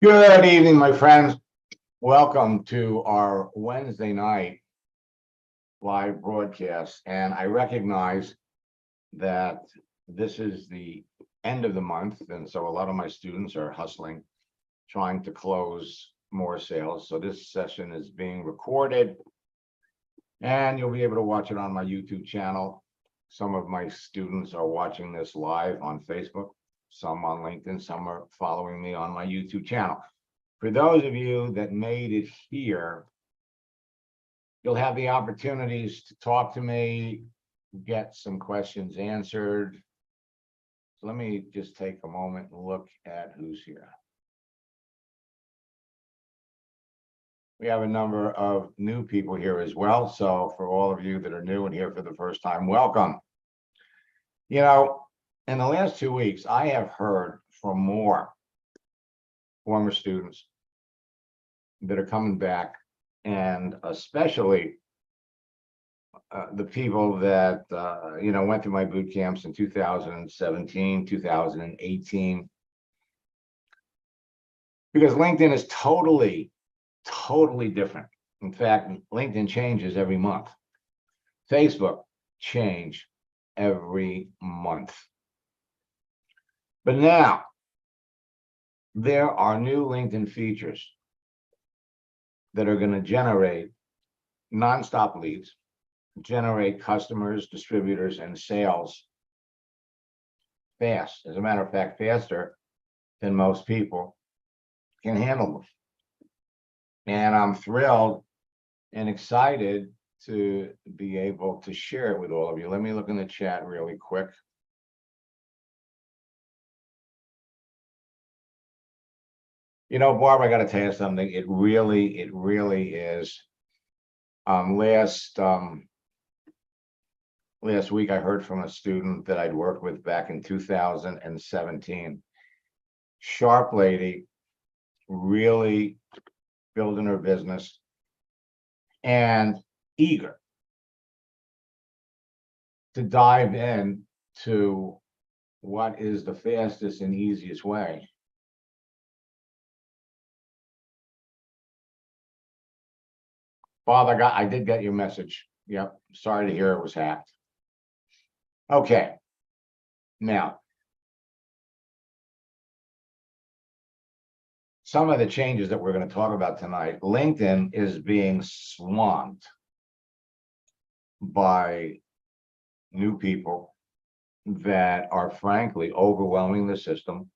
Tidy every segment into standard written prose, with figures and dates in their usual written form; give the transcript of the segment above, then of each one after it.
Good evening, my friends. Welcome to our Wednesday night live broadcast. And I recognize that this is the end of the month. And so a lot of my students are hustling, trying to close more sales. So this session is being recorded and you'll be able to watch it on my YouTube channel. Some of my students are watching this live on Facebook, some on LinkedIn, some are following me on my YouTube channel. For those of you that made it here, you'll have the opportunities to talk to me, get some questions answered. So let me just take a moment and look at who's here. We have a number of new people here as well. So for all of you that are new and here for the first time, welcome. You know, in the last 2 weeks, I have heard from more former students that are coming back, and especially the people that went through my boot camps in 2017, 2018, because LinkedIn is totally different. In fact, LinkedIn changes every month. Facebook change every month. But now there are new LinkedIn features that are going to generate nonstop leads, generate customers, distributors, and sales fast. As a matter of fact, faster than most people can handle them. And I'm thrilled and excited to be able to share it with all of you. Let me look in the chat really quick. You know, Barb, I got to tell you something. It really is. Last week, I heard from a student that I'd worked with back in 2017. Sharp lady, really building her business and eager to dive in to what is the fastest and easiest way Father, I did get your message. Yep. Sorry to hear it was hacked. Okay. Now, some of the changes that we're going to talk about tonight. LinkedIn is being swamped by new people that are frankly overwhelming the system.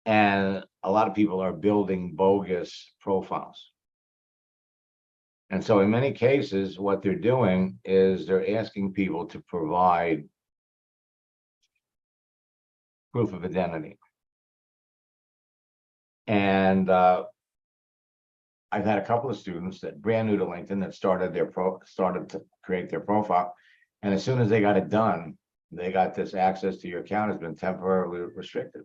And a lot of people are building bogus profiles. And so in many cases, what they're doing is they're asking people to provide proof of identity. And I've had a couple of students that brand new to LinkedIn that started to create their profile. And as soon as they got it done, they got this access to your account has been temporarily restricted.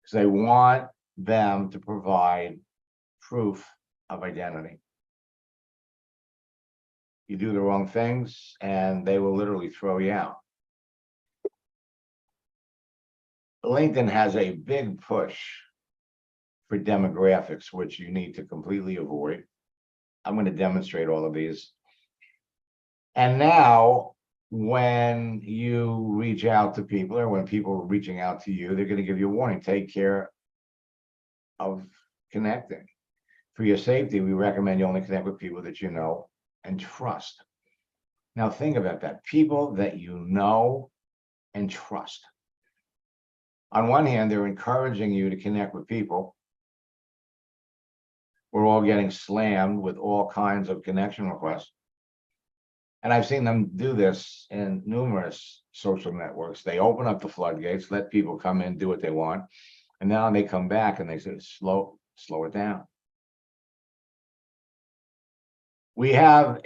So they want them to provide proof of identity. You do the wrong things and they will literally throw you out. LinkedIn has a big push for demographics, which you need to completely avoid. I'm going to demonstrate all of these. And now when you reach out to people, or when people are reaching out to you, they're going to give you a warning. Take care of connecting. For your safety, we recommend you only connect with people that you know and trust. Now think about that. People that you know and trust. On one hand, they're encouraging you to connect with people. We're all getting slammed with all kinds of connection requests. And I've seen them do this in numerous social networks. They open up the floodgates, let people come in, do what they want. And now they come back and they say, slow it down. They have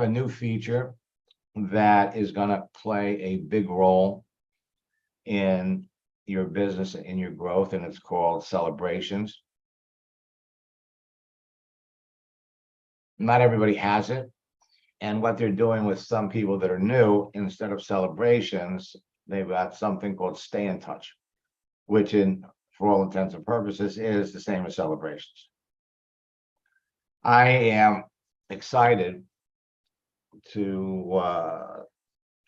a new feature that is going to play a big role in your business and in your growth, and it's called celebrations. Not everybody has it. And what they're doing with some people that are new, instead of celebrations, they've got something called stay in touch, which in for all intents and purposes, is the same as celebrations. I am excited to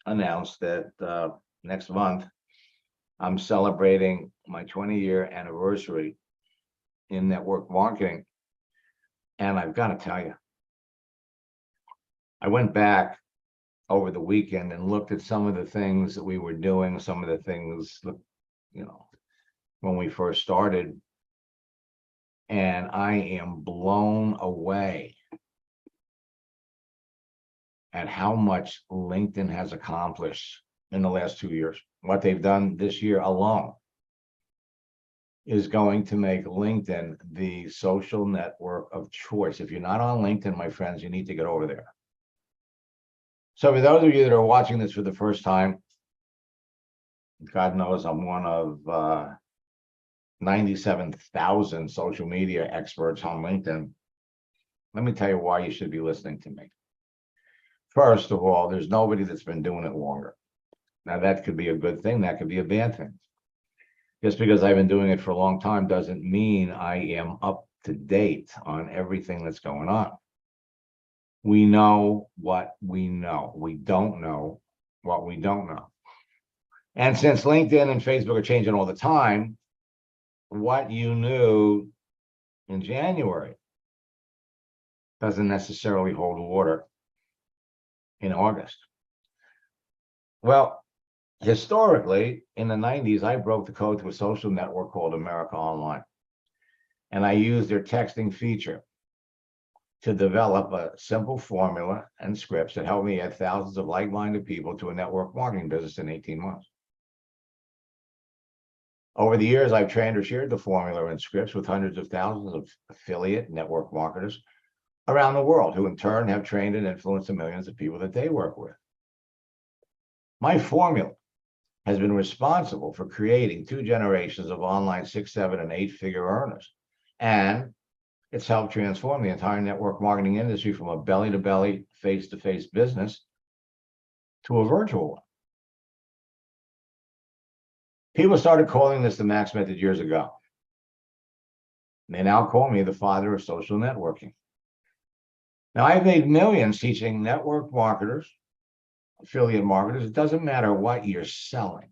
announce that next month I'm celebrating my 20-year anniversary in network marketing. And I've got to tell you, I went back over the weekend and looked at some of the things that we were doing, some of the things, when we first started. And I am blown away at how much LinkedIn has accomplished in the last 2 years. What they've done this year alone is going to make LinkedIn the social network of choice. If you're not on LinkedIn, my friends, you need to get over there. So for those of you that are watching this for the first time, God knows I'm one of 97,000 social media experts on LinkedIn. Let me tell you why you should be listening to me. First of all, there's nobody that's been doing it longer. Now, that could be a good thing. That could be a bad thing. Just because I've been doing it for a long time doesn't mean I am up to date on everything that's going on. We know what we know. We don't know what we don't know. And since LinkedIn and Facebook are changing all the time, what you knew in January doesn't necessarily hold water in August. Well, historically, in the 90s, I broke the code to a social network called America Online. And I used their texting feature to develop a simple formula and scripts that helped me add thousands of like-minded people to a network marketing business in 18 months. Over the years, I've trained or shared the formula and scripts with hundreds of thousands of affiliate network marketers around the world, who in turn have trained and influenced the millions of people that they work with. My formula has been responsible for creating 2 generations of online 6, 7, and 8-figure earners. And it's helped transform the entire network marketing industry from a belly-to-belly, face-to-face business to a virtual one. People started calling this the Max Method years ago. They now call me the father of social networking. Now, I've made millions teaching network marketers, affiliate marketers, it doesn't matter what you're selling,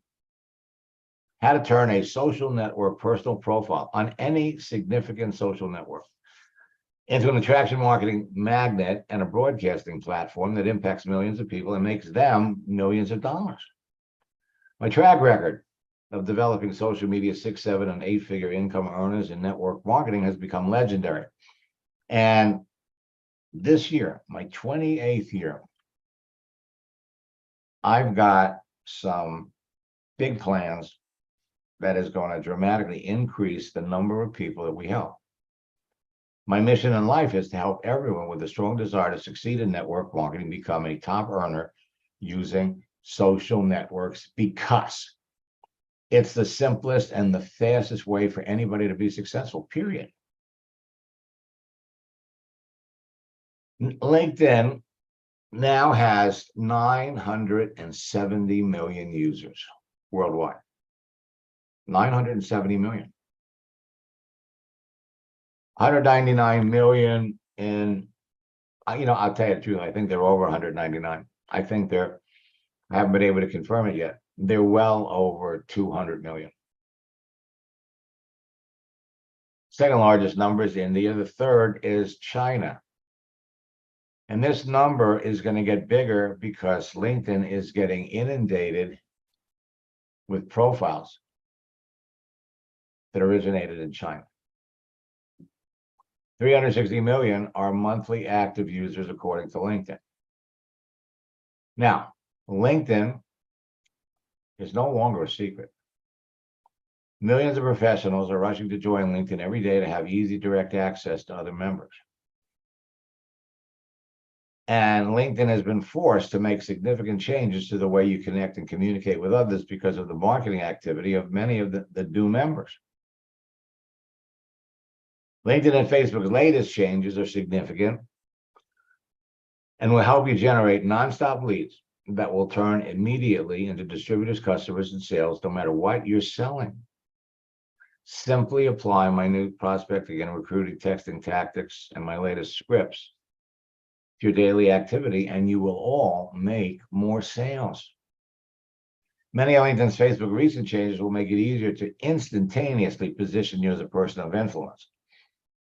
how to turn a social network personal profile on any significant social network into an attraction marketing magnet and a broadcasting platform that impacts millions of people and makes them millions of dollars. My track record of developing social media 6, 7, and 8-figure income earners in network marketing has become legendary. And this year, my 28th year, I've got some big plans that is going to dramatically increase the number of people that we help. My mission in life is to help everyone with a strong desire to succeed in network marketing become a top earner using social networks, because it's the simplest and the fastest way for anybody to be successful, period. LinkedIn now has 970 million users worldwide. 970 million. 199 million in, I'll tell you the truth, I think they're over 199. I think I haven't been able to confirm it yet. They're well over 200 million. Second largest number is India. The third is China. And this number is going to get bigger because LinkedIn is getting inundated with profiles that originated in China. 360 million are monthly active users according to LinkedIn. Now, LinkedIn is no longer a secret. Millions of professionals are rushing to join LinkedIn every day to have easy, direct access to other members. And LinkedIn has been forced to make significant changes to the way you connect and communicate with others because of the marketing activity of many of the new members. LinkedIn and Facebook's latest changes are significant and will help you generate nonstop leads that will turn immediately into distributors, customers, and sales, no matter what you're selling. Simply apply my new prospecting and recruiting texting tactics and my latest scripts to your daily activity, and you will all make more sales. Many of LinkedIn's Facebook recent changes will make it easier to instantaneously position you as a person of influence.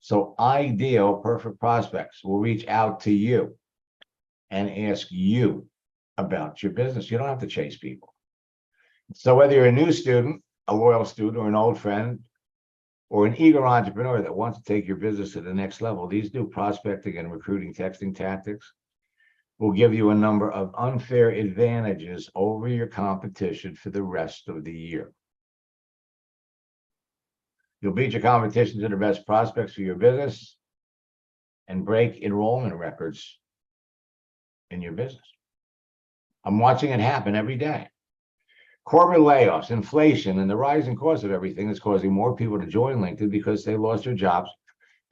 So ideal, perfect prospects will reach out to you and ask you about your business. You don't have to chase people. So whether you're a new student, a loyal student, or an old friend, or an eager entrepreneur that wants to take your business to the next level, these new prospecting and recruiting texting tactics will give you a number of unfair advantages over your competition for the rest of the year. You'll beat your competition to the best prospects for your business and break enrollment records in your business. I'm watching it happen every day. Corporate layoffs, inflation, and the rising cost of everything is causing more people to join LinkedIn because they lost their jobs.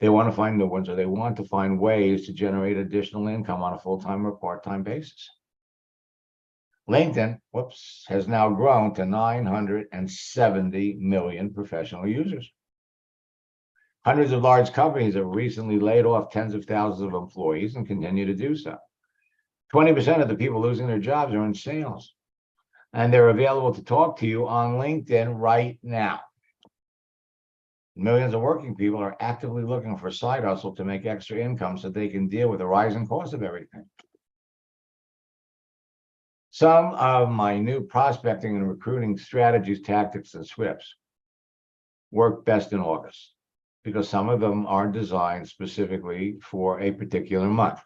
They want to find new ones, or they want to find ways to generate additional income on a full-time or part-time basis. LinkedIn, has now grown to 970 million professional users. Hundreds of large companies have recently laid off tens of thousands of employees and continue to do so. 20% of the people losing their jobs are in sales, and they're available to talk to you on LinkedIn right now. Millions of working people are actively looking for a side hustle to make extra income so they can deal with the rising cost of everything. Some of my new prospecting and recruiting strategies, tactics, and scripts work best in August because some of them are designed specifically for a particular month.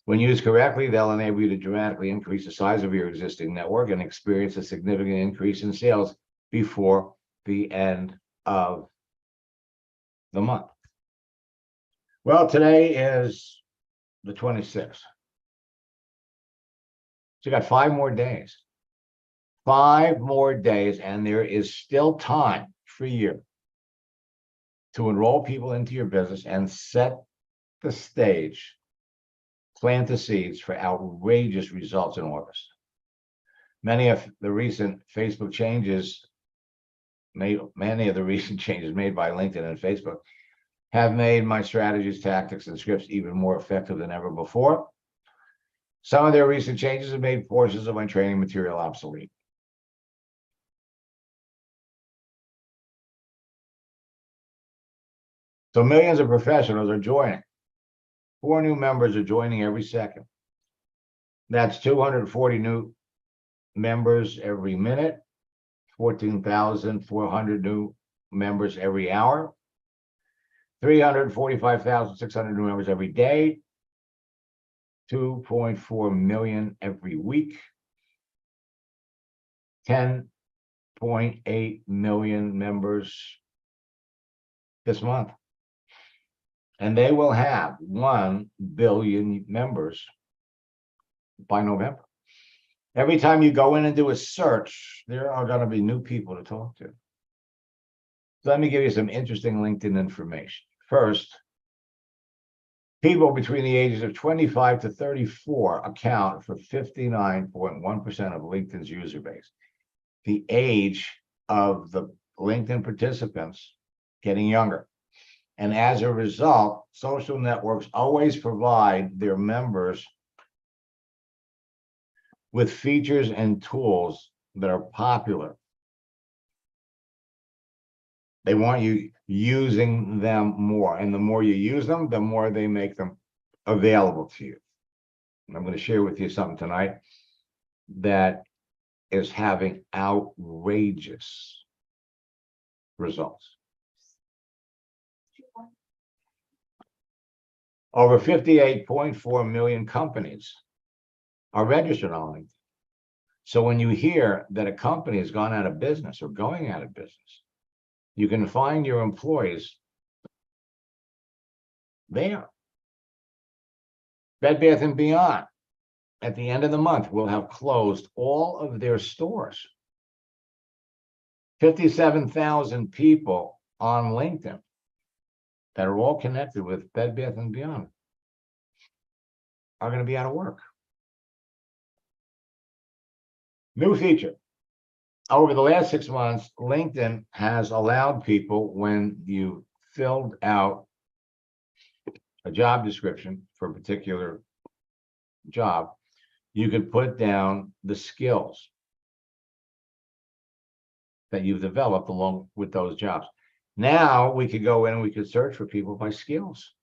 When used correctly, they'll enable you to dramatically increase the size of your existing network and experience a significant increase in sales before the end of the month. Well, today is the 26th. So you got 5 more days. 5 more days, and there is still time for you to enroll people into your business and set the stage, plant the seeds for outrageous results in August. Many of the recent changes made by LinkedIn and Facebook have made my strategies, tactics, and scripts even more effective than ever before. Some of their recent changes have made portions of my training material obsolete. So millions of professionals are joining. 4 new members are joining every second. That's 240 new members every minute, 14,400 new members every hour, 345,600 new members every day, 2.4 million every week, 10.8 million members this month. And they will have 1 billion members by November. Every time you go in and do a search, there are going to be new people to talk to. So let me give you some interesting LinkedIn information. First, people between the ages of 25 to 34 account for 59.1% of LinkedIn's user base. The age of the LinkedIn participants getting younger. And as a result, social networks always provide their members with features and tools that are popular. They want you using them more, and the more you use them, the more they make them available to you. And I'm going to share with you something tonight that is having outrageous results. Over 58.4 million companies are registered on LinkedIn. So when you hear that a company has gone out of business or going out of business, you can find your employees there. Bed Bath & Beyond, at the end of the month, will have closed all of their stores. 57,000 people on LinkedIn that are all connected with Bed Bath & Beyond are going to be out of work. New feature. over the last 6 months, LinkedIn has allowed people, when you filled out a job description for a particular job, you could put down the skills that you've developed along with those jobs. Now we could go in and we could search for people by skills.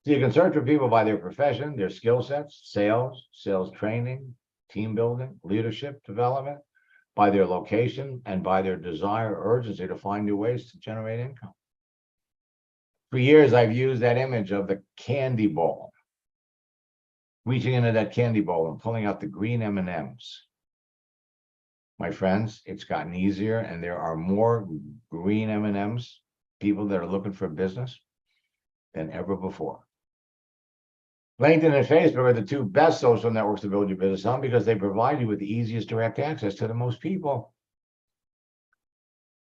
So you can search for people by their profession, their skill sets, sales training, team building, leadership development, by their location, and by their desire or urgency to find new ways to generate income. For years, I've used that image of the candy bowl, reaching into that candy bowl and pulling out the green M&Ms. My friends, it's gotten easier, and there are more green M&Ms, people that are looking for business, than ever before. LinkedIn and Facebook are the two best social networks to build your business on, because they provide you with the easiest direct access to the most people.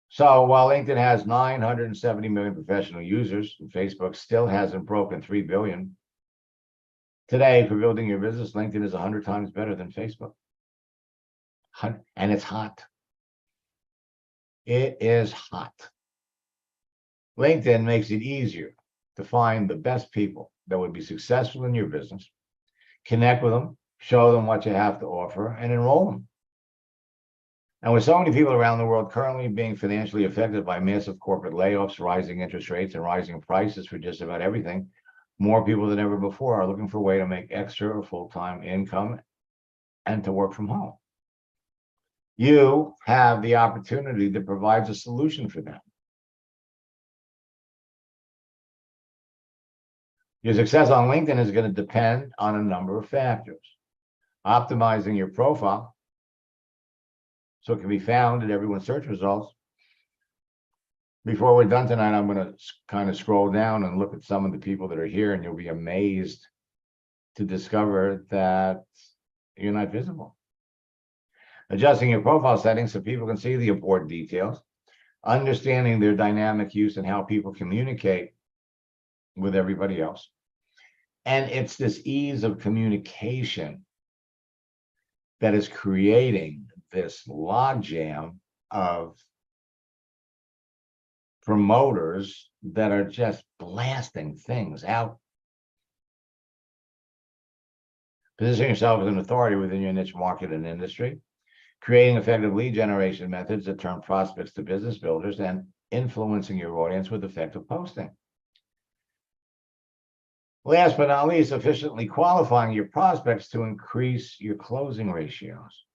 So while LinkedIn has 970 million professional users, and Facebook still hasn't broken 3 billion, today, for building your business, LinkedIn is 100 times better than Facebook. And it's hot. It is hot. LinkedIn makes it easier to find the best people that would be successful in your business, connect with them, show them what you have to offer, and enroll them. And with so many people around the world currently being financially affected by massive corporate layoffs, rising interest rates, and rising prices for just about everything, more people than ever before are looking for a way to make extra or full-time income and to work from home. You have the opportunity that provides a solution for them. Your success on LinkedIn is going to depend on a number of factors. Optimizing your profile so it can be found in everyone's search results. Before we're done tonight, I'm going to kind of scroll down and look at some of the people that are here, and you'll be amazed to discover that you're not visible. Adjusting your profile settings so people can see the important details. Understanding their dynamic use and how people communicate with everybody else. And it's this ease of communication that is creating this logjam of promoters that are just blasting things out. Position yourself as an authority within your niche market and industry. Creating effective lead generation methods that turn prospects to business builders, and influencing your audience with effective posting. Last but not least, efficiently qualifying your prospects to increase your closing ratios,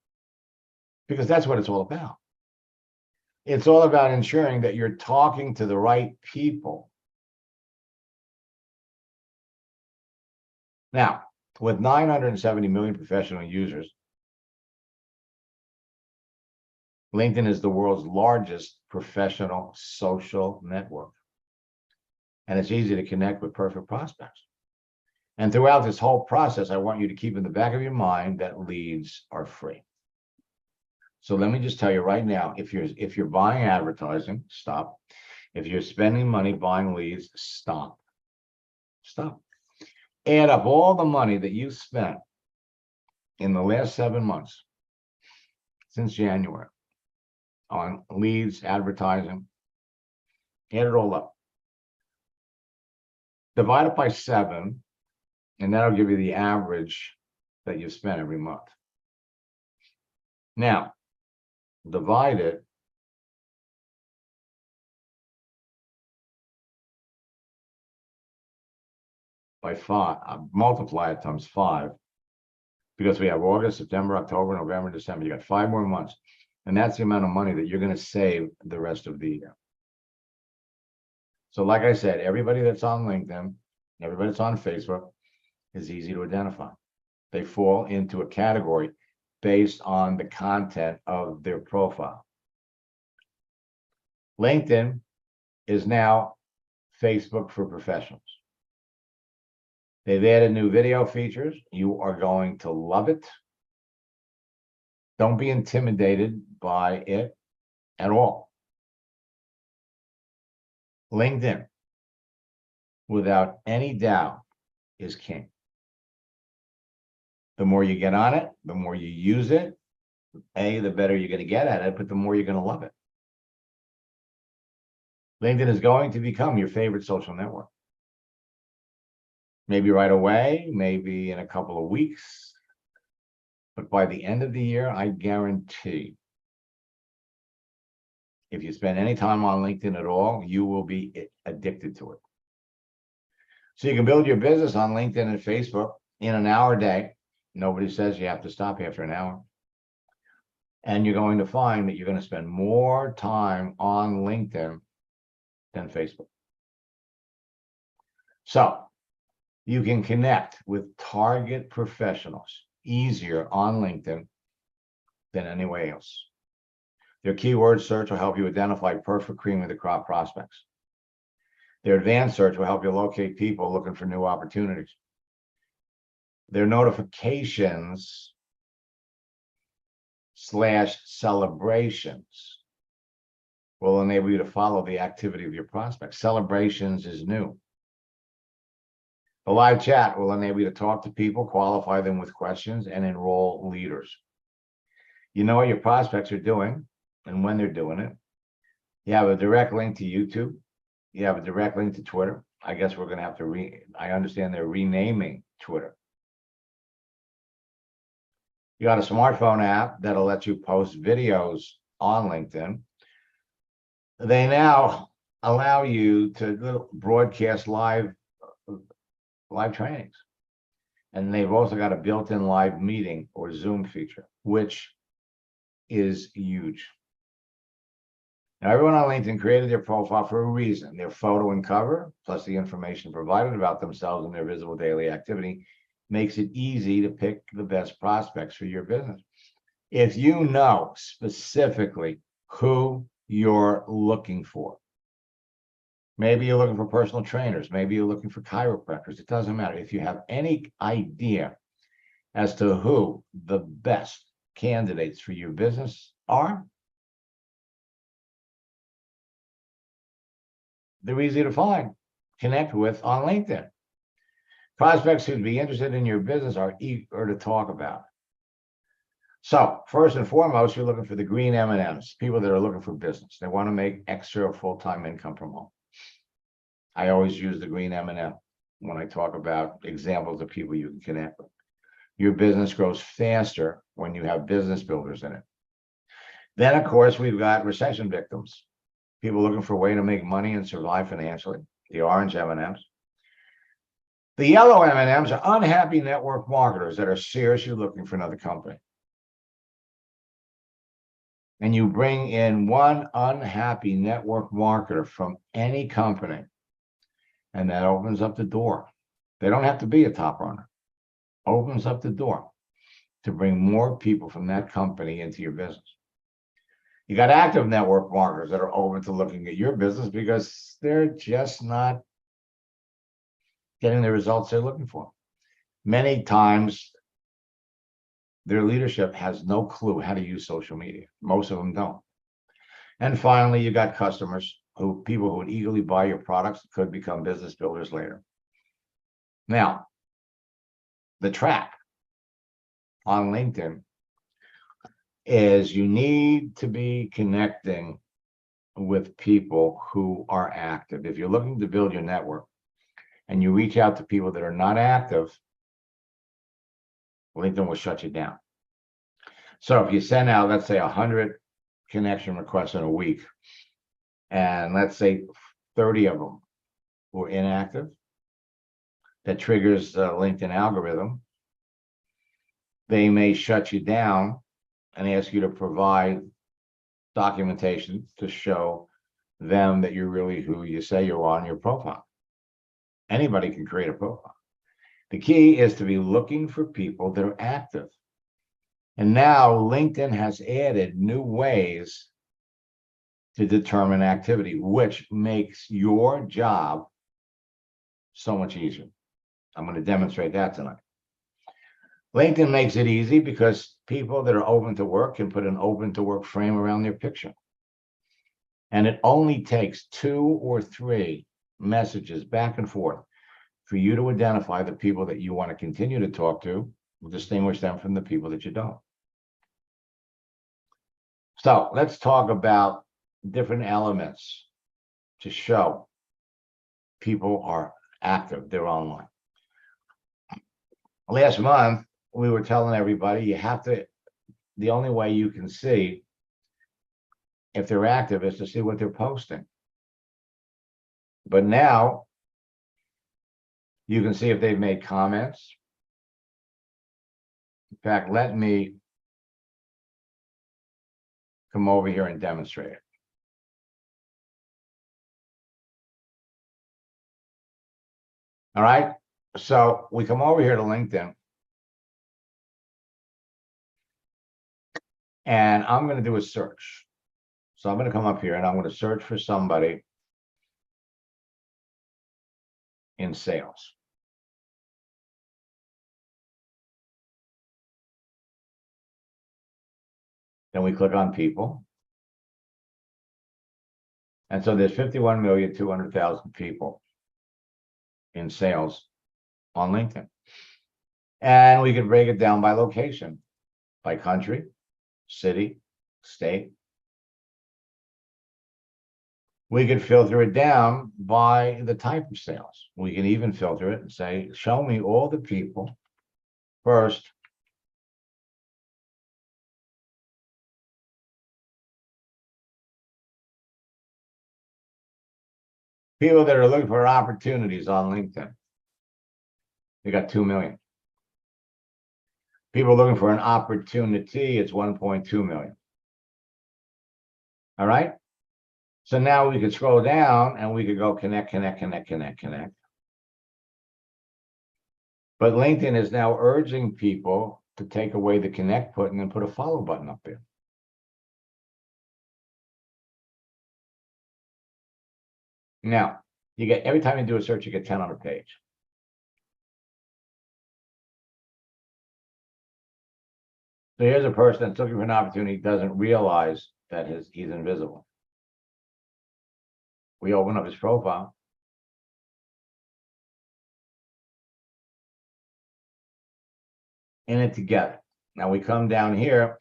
because that's what it's all about. It's all about ensuring that you're talking to the right people. Now, with 970 million professional users, LinkedIn is the world's largest professional social network, and it's easy to connect with perfect prospects. And throughout this whole process, I want you to keep in the back of your mind that leads are free. So let me just tell you right now, if you're buying advertising, stop. If you're spending money buying leads, stop. Stop. Add up all the money that you spent in the last 7 months since January on leads, advertising. Add it all up. Divide it by 7, and that'll give you the average that you spent every month. Now, divide it by 5, multiply it times 5, because we have August, September, October, November, December. You got 5 more months, and that's the amount of money that you're going to save the rest of the year. So like I said, everybody that's on LinkedIn, everybody that's on Facebook is easy to identify. They fall into a category based on the content of their profile. LinkedIn is now Facebook for professionals. They've added new video features. You are going to love it. Don't be intimidated by it at all. LinkedIn, without any doubt, is king. The more you get on it, the more you use it, the better you're going to get at it, but the more you're going to love it. LinkedIn is going to become your favorite social network. Maybe right away, maybe in a couple of weeks, but by the end of the year, I guarantee if you spend any time on LinkedIn at all, you will be addicted to it. So you can build your business on LinkedIn and Facebook in an hour a day. Nobody says you have to stop after an hour. And you're going to find that you're going to spend more time on LinkedIn than Facebook. So you can connect with target professionals easier on LinkedIn than anywhere else. Their keyword search will help you identify perfect cream of the crop prospects. Their advanced search will help you locate people looking for new opportunities. Their notifications / celebrations will enable you to follow the activity of your prospects. Celebrations is new. The live chat will enable you to talk to people, qualify them with questions, and enroll leaders. You know what your prospects are doing and when they're doing it. You have a direct link to YouTube. You have a direct link to Twitter. I guess we're going to have to I understand they're renaming Twitter. You got a smartphone app that'll let you post videos on LinkedIn. They now allow you to broadcast live trainings. And they've also got a built-in live meeting or Zoom feature, which is huge. Now, everyone on LinkedIn created their profile for a reason. Their photo and cover, plus the information provided about themselves and their visible daily activity, makes it easy to pick the best prospects for your business. If you know specifically who you're looking for, maybe you're looking for personal trainers, maybe you're looking for chiropractors, it doesn't matter. If you have any idea as to who the best candidates for your business are, they're easy to find, connect with on LinkedIn. Prospects who'd be interested in your business are eager to talk about it. So first and foremost, you're looking for the green M&Ms, people that are looking for business. They want to make extra full-time income from home. I always use the green M&M when I talk about examples of people you can connect with. Your business grows faster when you have business builders in it. Then, of course, we've got recession victims, people looking for a way to make money and survive financially, the orange M&Ms. The yellow M&Ms are unhappy network marketers that are seriously looking for another company. And you bring in one unhappy network marketer from any company, and that opens up the door. They don't have to be a top runner. Opens up the door to bring more people from that company into your business. You got active network marketers that are open to looking at your business because they're just not getting the results they're looking for. Many times, their leadership has no clue how to use social media. Most of them don't. And finally, you got customers, people who would eagerly buy your products, could become business builders later. Now, the trap on LinkedIn is you need to be connecting with people who are active. If you're looking to build your network and you reach out to people that are not active, LinkedIn will shut you down. So if you send out, let's say 100 connection requests in a week, and let's say 30 of them were inactive, that triggers the LinkedIn algorithm. They may shut you down and ask you to provide documentation to show them that you're really who you say you are on your profile. Anybody can create a profile. The key is to be looking for people that are active. And now LinkedIn has added new ways to determine activity, which makes your job so much easier. I'm going to demonstrate that tonight. LinkedIn makes it easy because people that are open to work can put an open to work frame around their picture. And it only takes 2 or 3 messages back and forth for you to identify the people that you want to continue to talk to, distinguish them from the people that you don't. So let's talk about different elements to show people are active, they're online. Last month, we were telling everybody the only way you can see if they're active is to see what they're posting. But now you can see if they've made comments. In fact, let me come over here and demonstrate it. All right. So we come over here to LinkedIn. And I'm going to do a search. So I'm going to come up here and I'm going to search for somebody in sales. Then we click on people. And so there's 51,200,000 people in sales on LinkedIn. And we can break it down by location, by country, city, state. We could filter it down by the type of sales. We can even filter it and say, show me all the people first. People that are looking for opportunities on LinkedIn. We got 2 million. People looking for an opportunity, it's 1.2 million. All right. So now we could scroll down and we could go connect. But LinkedIn is now urging people to take away the connect button and put a follow button up there. Now, you get, every time you do a search, you get 10 on a page. So here's a person that's looking for an opportunity, doesn't realize that he's invisible. We open up his profile. In it together. Now we come down here.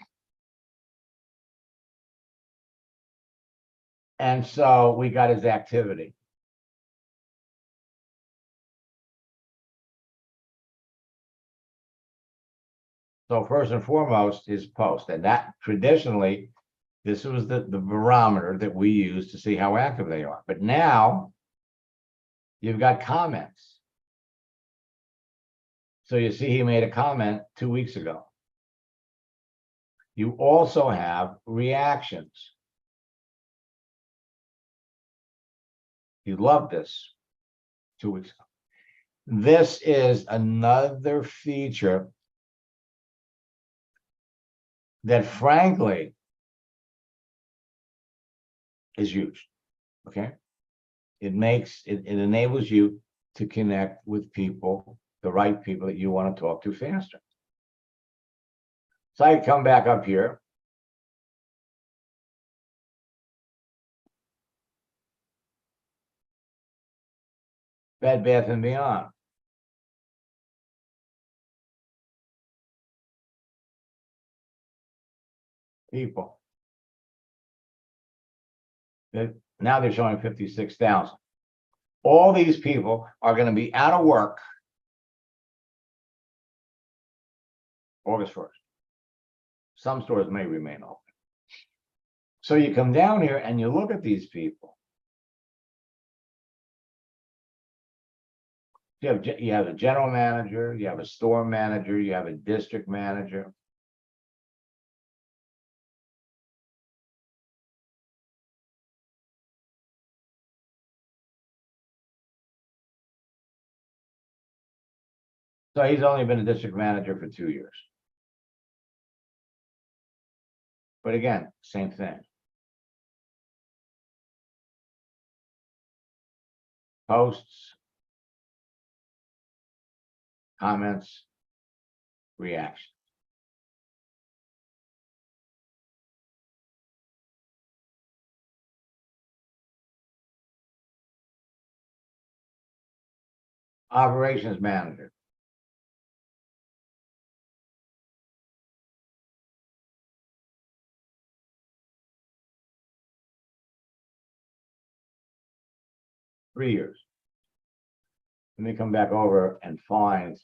And so we got his activity. So first and foremost, his post. And that traditionally, this was the barometer that we use to see how active they are. But now you've got comments. So you see he made a comment 2 weeks ago. You also have reactions. You love this 2 weeks ago. This is another feature that frankly is huge. Okay. It enables you to connect with people, the right people that you want to talk to faster. So I come back up here. Bed Bath & Beyond. People. Now they're showing 56,000. All these people are going to be out of work August 1st. Some stores may remain open. So you come down here and you look at these people. You have a general manager, you have a store manager, you have a district manager. So he's only been a district manager for 2 years. But again, same thing. Posts, comments, reactions. Operations manager. 3 years. Let me come back over and find.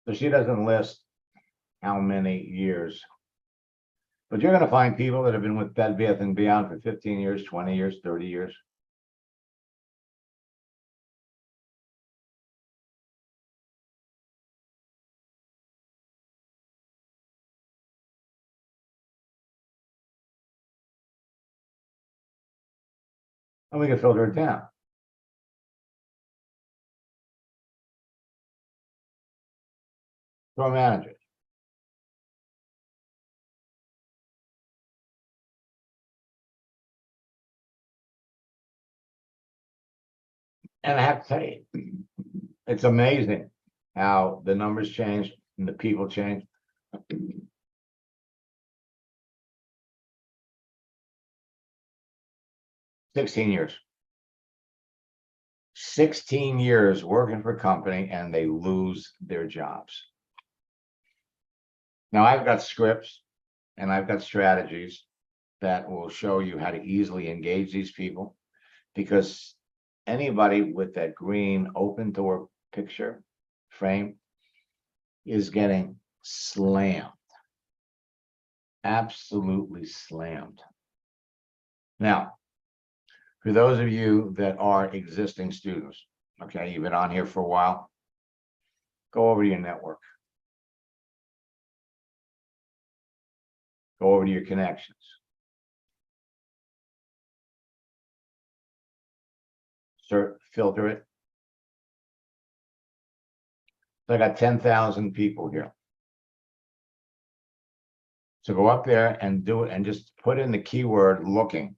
So she doesn't list how many years. But you're going to find people that have been with Bed Bath & Beyond for 15 years, 20 years, 30 years. And we can filter it down. Store managers. And I have to tell you, it's amazing how the numbers change and the people change. 16 years. 16 years working for a company and they lose their jobs. Now I've got scripts and I've got strategies that will show you how to easily engage these people, because anybody with that green open door picture frame is getting slammed. Absolutely slammed. Now, for those of you that are existing students, okay, you've been on here for a while, go over to your network. Go over to your connections. Filter it. So I got 10,000 people here. So go up there and do it and just put in the keyword looking.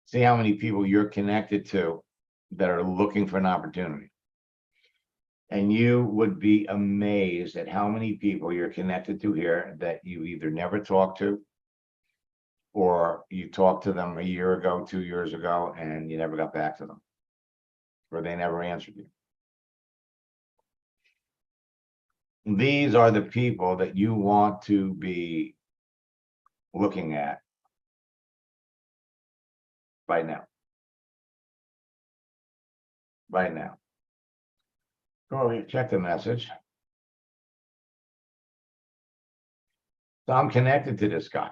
See how many people you're connected to that are looking for an opportunity. And you would be amazed at how many people you're connected to here that you either never talked to, or you talked to them a year ago, 2 years ago, and you never got back to them, or they never answered you. These are the people that you want to be looking at right now. Right now. Go over here, check the message. So I'm connected to this guy.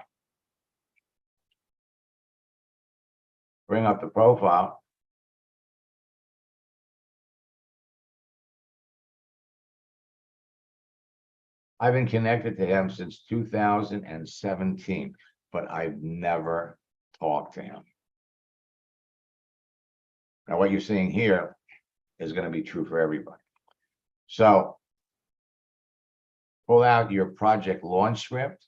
Bring up the profile. I've been connected to him since 2017, but I've never talked to him. Now, what you're seeing here is going to be true for everybody. So pull out your project launch script.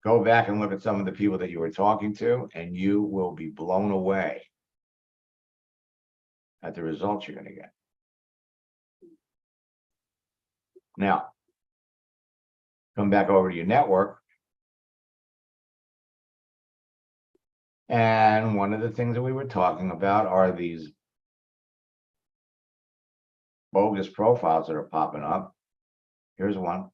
Go back and look at some of the people that you were talking to, and you will be blown away at the results you're going to get. Now, come back over to your network. And one of the things that we were talking about are these bogus profiles that are popping up. Here's one.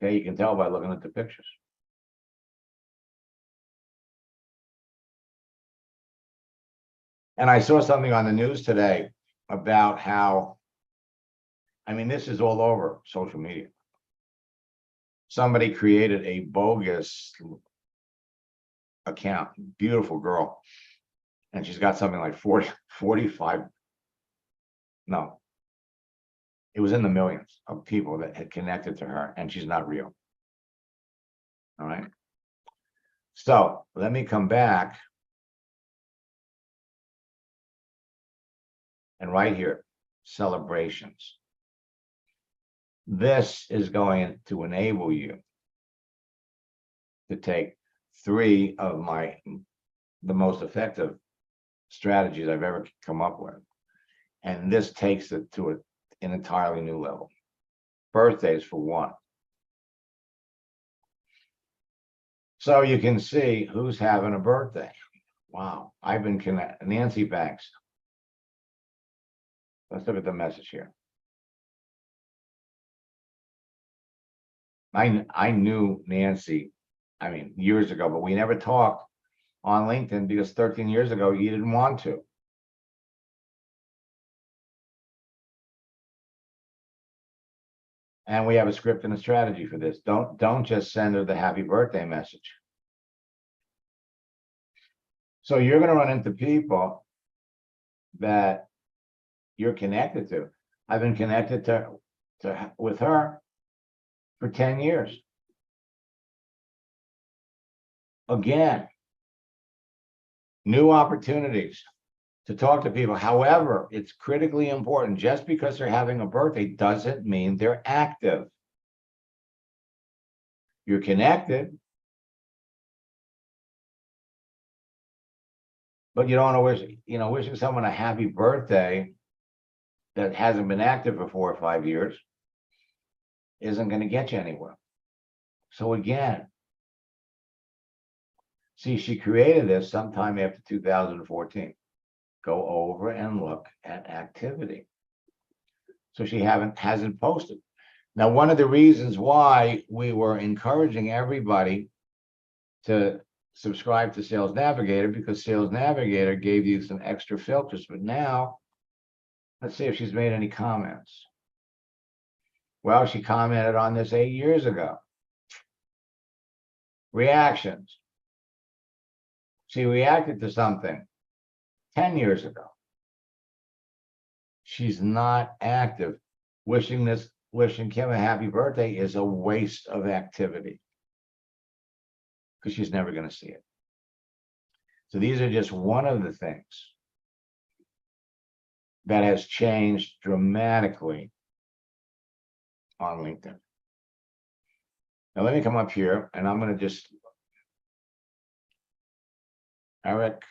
Okay, you can tell by looking at the pictures. And I saw something on the news today about how, I mean, this is all over social media. Somebody created a bogus account, beautiful girl. And she's got something like 45, no, it was in the millions of people that had connected to her, and she's not real. All right. So let me come back. And right here, celebrations. This is going to enable you to take three of the most effective strategies I've ever come up with. And this takes it to an entirely new level. Birthdays for one. So you can see who's having a birthday. Wow, I've been connected. Nancy Banks. Let's look at the message here. I knew Nancy, I mean, years ago, but we never talked on LinkedIn because 13 years ago, you didn't want to. And we have a script and a strategy for this. Don't just send her the happy birthday message. So you're going to run into people that you're connected to. I've been connected with her for 10 years. Again, new opportunities to talk to people. However, it's critically important. Just because they're having a birthday doesn't mean they're active. You're connected, but you don't want to wish, wishing someone a happy birthday that hasn't been active for 4 or 5 years isn't going to get you anywhere. So again, see, she created this sometime after 2014. Go over and look at activity. So she hasn't posted. Now, one of the reasons why we were encouraging everybody to subscribe to Sales Navigator, because Sales Navigator gave you some extra filters. But now, let's see if she's made any comments. Well, she commented on this 8 years ago. Reactions. She reacted to something 10 years ago. She's not active. Wishing Kim a happy birthday is a waste of activity because she's never going to see it. So these are just one of the things that has changed dramatically on LinkedIn. Now let me come up here and I'm going to just, Eric.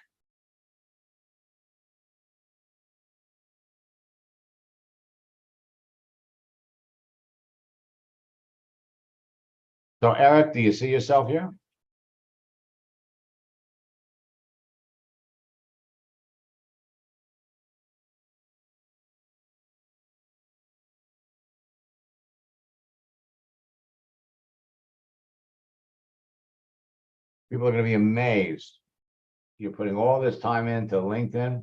So Eric, do you see yourself here? People are going to be amazed. You're putting all this time into LinkedIn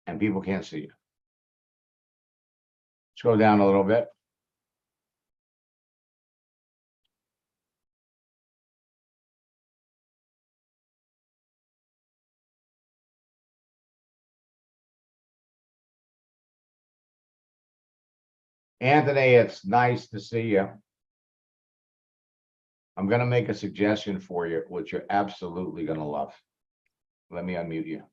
and people can't see you. Scroll down a little bit. Anthony, it's nice to see you. I'm going to make a suggestion for you, which you're absolutely going to love. Let me unmute you.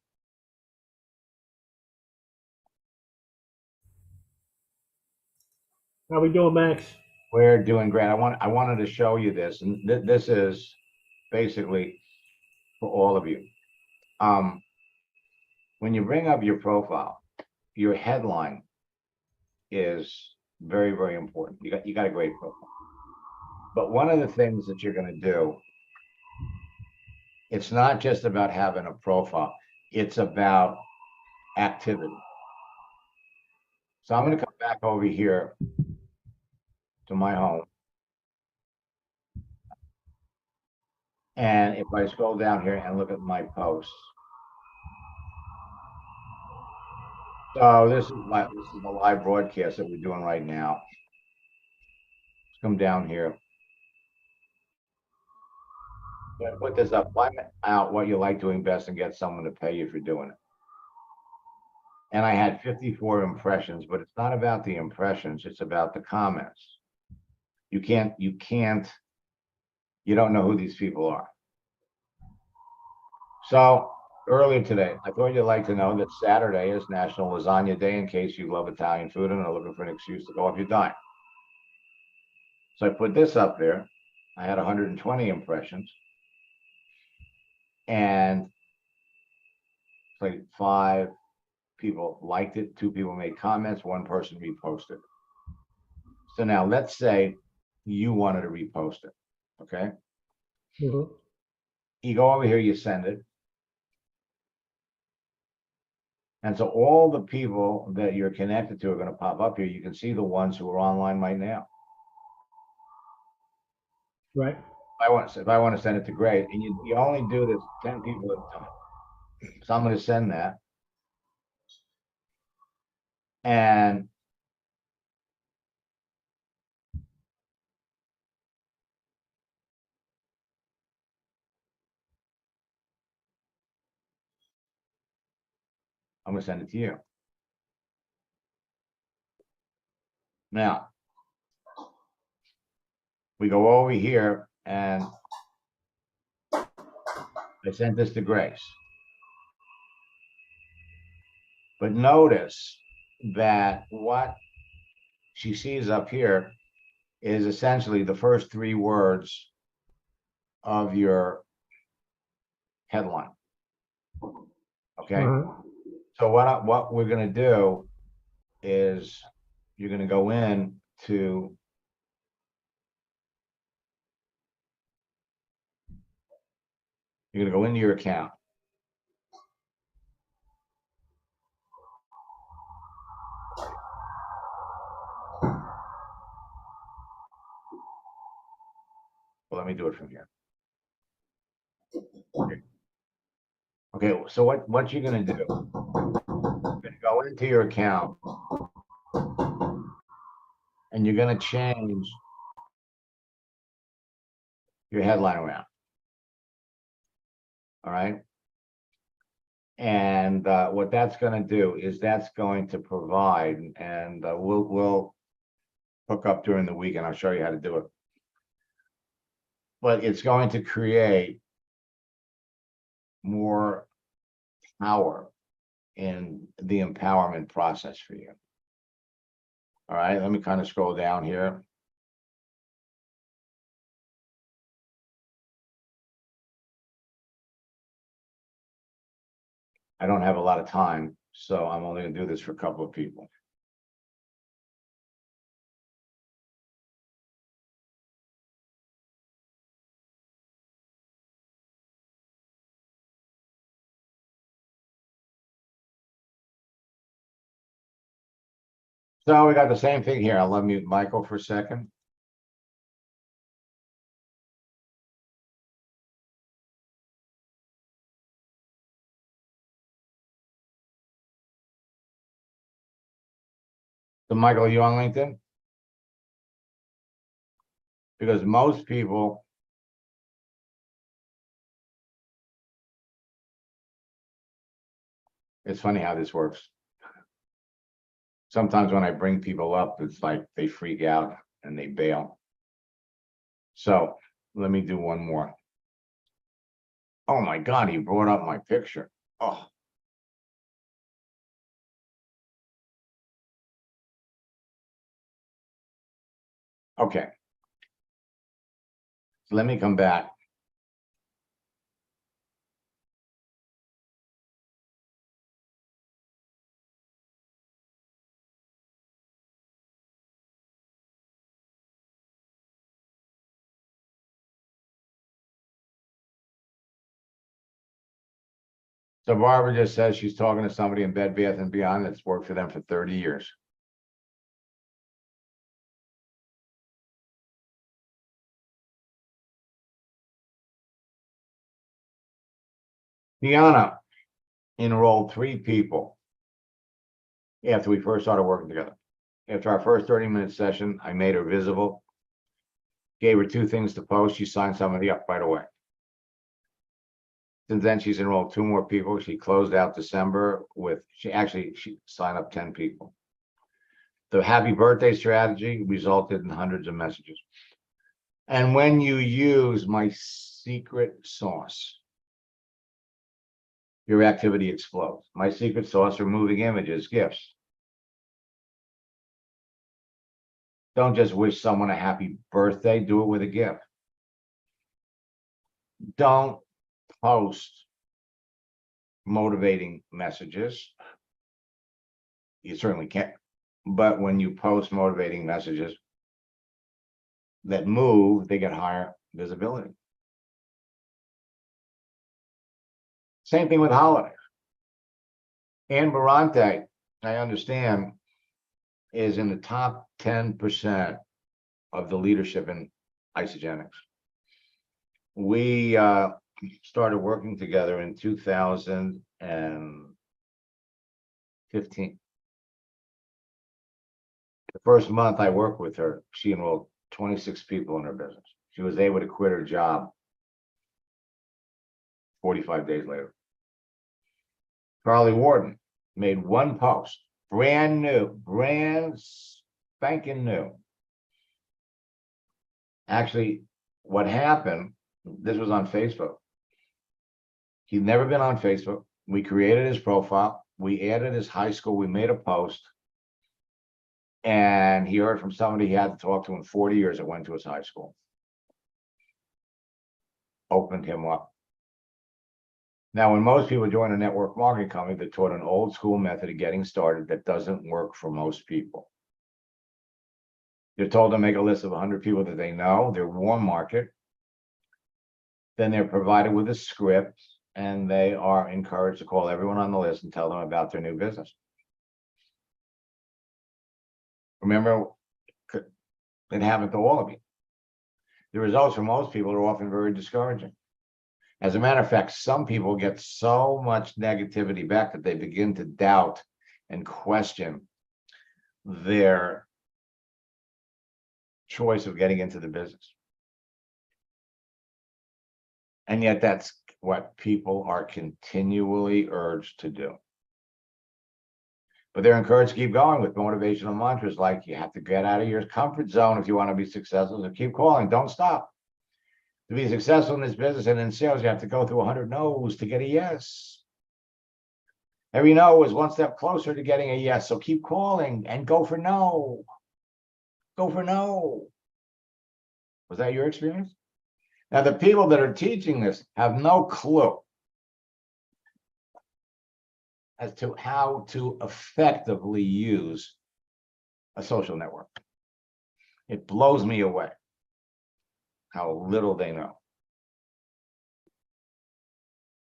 How we doing, Max? We're doing great. I wanted to show you this, and this is basically for all of you. When you bring up your profile, your headline is very, very important. You got a great profile. But one of the things that you're going to do, it's not just about having a profile, it's about activity. So I'm going to come back over here to my home. And if I scroll down here and look at my posts. So this is the live broadcast that we're doing right now. Let's come down here. Put this up, find out what you like to invest and get someone to pay you for doing it. And I had 54 impressions, but it's not about the impressions, it's about the comments. You don't know who these people are. So earlier today, I thought you'd like to know that Saturday is National Lasagna Day in case you love Italian food and are looking for an excuse to go off your dime. So I put this up there. I had 120 impressions. And like 5 people liked it, 2 people made comments, 1 person reposted. So now let's say you wanted to repost it, okay? Mhm. You go over here, you send it. And so all the people that you're connected to are going to pop up here. You can see the ones who are online right now. Right. If I want to send it to Grace, and you only do this 10 people at a time. So I'm going to send that. And I'm going to send it to you. Now, we go over here and I sent this to Grace. But notice that what she sees up here is essentially the first 3 words of your headline. Okay. So what we're going to do is you're going to go in to into your account. Well, let me do it from here. Okay, so what you're going to do, you're going to go into your account and you're going to change your headline around. All right. And what that's going to do is that's going to provide, and we'll hook up during the week and I'll show you how to do it. But it's going to create more power in the empowerment process for you. All right, let me kind of scroll down here. I don't have a lot of time, so I'm only going to do this for a couple of people. So we got the same thing here. I'll unmute Michael for a second. So Michael, are you on LinkedIn? Because most people, it's funny how this works. Sometimes when I bring people up, it's like they freak out and they bail. So let me do one more. Oh my God, he brought up my picture. Oh. Okay. So let me come back. So Barbara just says she's talking to somebody in Bed Bath and Beyond that's worked for them for 30 years. Deanna enrolled 3 people after we first started working together. After our first 30-minute session, I made her visible, gave her 2 things to post. She signed somebody up right away. Since then, she's enrolled 2 more people. She closed out December with, she signed up 10 people. The happy birthday strategy resulted in hundreds of messages. And when you use my secret sauce, your activity explodes. My secret sauce are moving images, GIFs. Don't just wish someone a happy birthday, do it with a GIF. don't post motivating messages. You certainly can't, but when you post motivating messages that move, they get higher visibility. Same thing with holidays. Ann Barante, I understand, is in the top 10% of the leadership in Isogenics. We started working together in 2015. The first month I worked with her, she enrolled 26 people in her business. She was able to quit her job 45 days later. Carly Warden made one post, brand new, brand spanking new. Actually, what happened, this was on Facebook. He'd never been on Facebook. We created his profile. We added his high school. We made a post. And he heard from somebody he had to talk to in 40 years that went to his high school. Opened him up. Now, when most people join a network marketing company, they're taught an old school method of getting started that doesn't work for most people. They're told to make a list of 100 people that they know, their warm market. Then they're provided with a script, and they are encouraged to call everyone on the list and tell them about their new business. Remember, it happened to all of you. The results for most people are often very discouraging. As a matter of fact, some people get so much negativity back that they begin to doubt and question their choice of getting into the business. And yet that's what people are continually urged to do. But they're encouraged to keep going with motivational mantras like you have to get out of your comfort zone if you want to be successful. So keep calling, don't stop. To be successful in this business and in sales, you have to go through 100 no's to get a yes. Every no is one step closer to getting a yes. So keep calling and go for no. Go for no. Was that your experience? Now, the people that are teaching this have no clue as to how to effectively use a social network. It blows me away how little they know.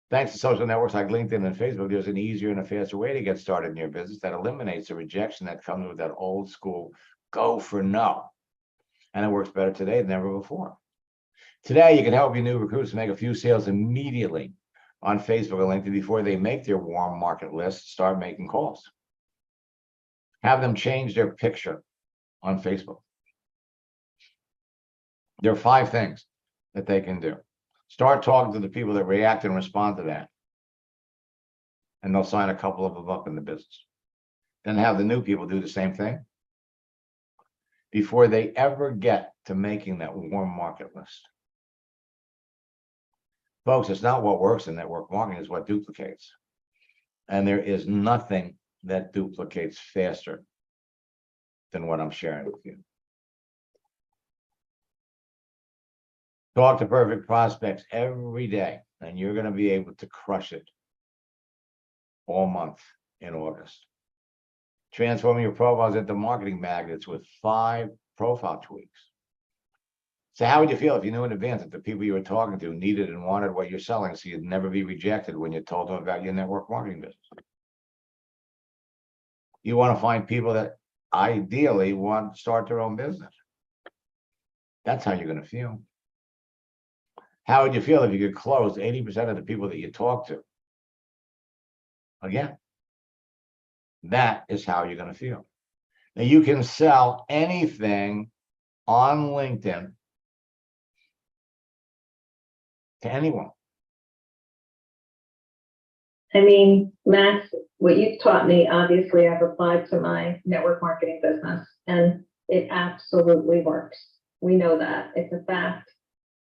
Thanks to social networks like LinkedIn and Facebook, there's an easier and a faster way to get started in your business that eliminates the rejection that comes with that old school go for no. And it works better today than ever before. Today, you can help your new recruits make a few sales immediately on Facebook or LinkedIn before they make their warm market list, start making calls. Have them change their picture on Facebook. There are 5 things that they can do. Start talking to the people that react and respond to that. And they'll sign a couple of them up in the business. Then have the new people do the same thing before they ever get to making that warm market list. Folks, it's not what works in network marketing, it's what duplicates. And there is nothing that duplicates faster than what I'm sharing with you. Talk to perfect prospects every day, and you're going to be able to crush it all month in August. Transforming your profiles into marketing magnets with 5 profile tweaks. So how would you feel if you knew in advance that the people you were talking to needed and wanted what you're selling, so you'd never be rejected when you told them about your network marketing business? You want to find people that ideally want to start their own business. That's how you're going to feel. How would you feel if you could close 80% of the people that you talk to? Again, that is how you're going to feel. Now, you can sell anything on LinkedIn to anyone. I mean, Max, what you've taught me, obviously I've applied to my network marketing business and it absolutely works. We know that. It's a fact.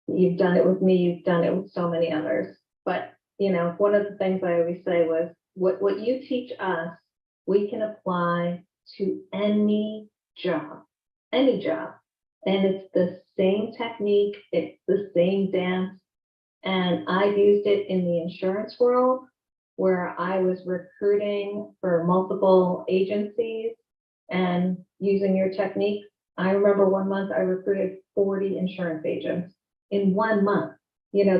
You've done it with me, you've done it with so many others. But, you know, one of the things I always say was, what you teach us, we can apply to any job. And it's the same technique, it's the same dance. And I used it in the insurance world where I was recruiting for multiple agencies and using your technique. I remember one month I recruited 40 insurance agents in 1 month. You know,